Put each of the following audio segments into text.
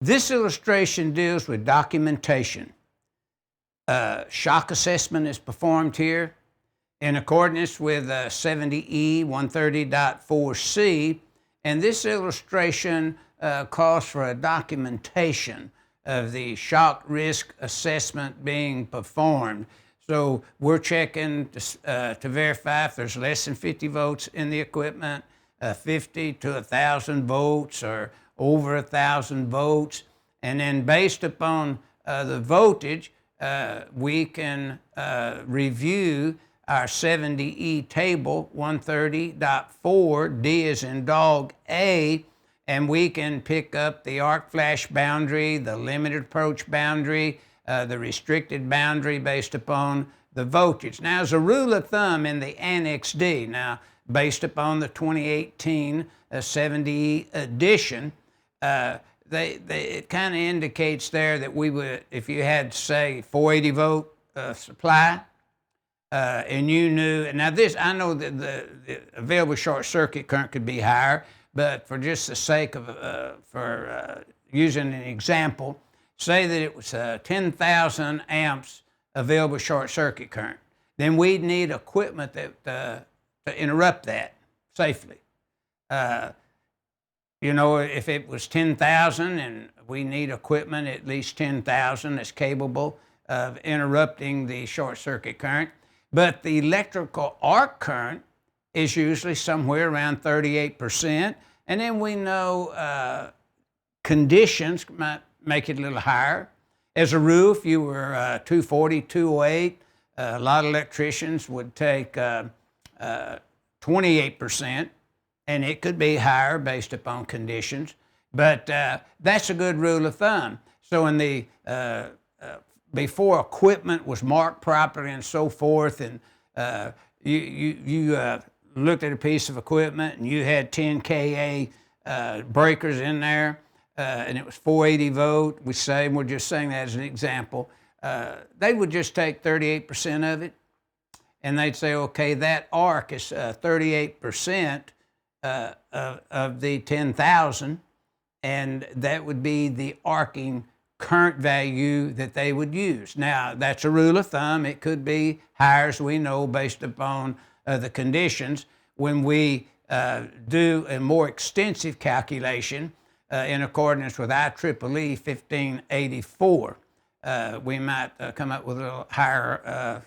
This illustration deals with documentation. Shock assessment is performed here in accordance with 70E 130.4C, and this illustration calls for a documentation of the shock risk assessment being performed. So we're checking to verify if there's less than 50 volts in the equipment, 50 to 1,000 volts or over 1,000 volts. And then based upon the voltage, we can review our 70E table 130.4, D is in dog A, and we can pick up the arc flash boundary, the limited approach boundary, the restricted boundary based upon the voltage. Now, as a rule of thumb in the Annex D, now based upon the 2018 70E edition, it kind of indicates there that we would, if you had, say, 480 volt supply, and you knew, and now this, I know that the available short circuit current could be higher, but for just the sake of, using an example, say that it was 10,000 amps available short circuit current, then we'd need equipment that to interrupt that safely. You know, if it was 10,000 and we need equipment at least 10,000 that's capable of interrupting the short circuit current. But the electrical arc current is usually somewhere around 38%. And then we know conditions might make it a little higher. As a rule, if you were 240, 208, a lot of electricians would take 28%, and it could be higher based upon conditions. But that's a good rule of thumb. So in the before equipment was marked properly and so forth, and you looked at a piece of equipment and you had 10 kA breakers in there, and it was 480 volt, we're just saying that as an example, they would just take 38% of it, and they'd say, okay, that arc is 38% of the 10,000, and that would be the arcing current value that they would use. Now, that's a rule of thumb. It could be higher, as we know, based upon the conditions. When we do a more extensive calculation in accordance with IEEE 1584, we might come up with a little higher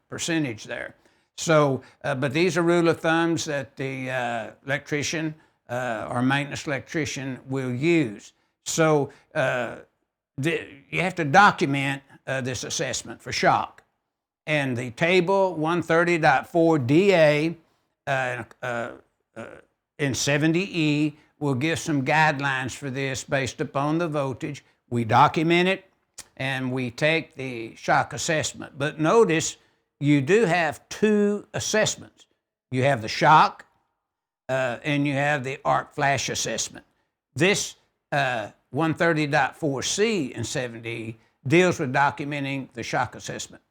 percentage there. So, but these are rule of thumbs that the electrician or maintenance electrician will use. So you have to document this assessment for shock. And the table 130.4 DA in 70E will give some guidelines for this based upon the voltage. We document it and we take the shock assessment. But notice you do have two assessments. You have the shock and you have the arc flash assessment. This 130.4C in 70E deals with documenting the shock assessment.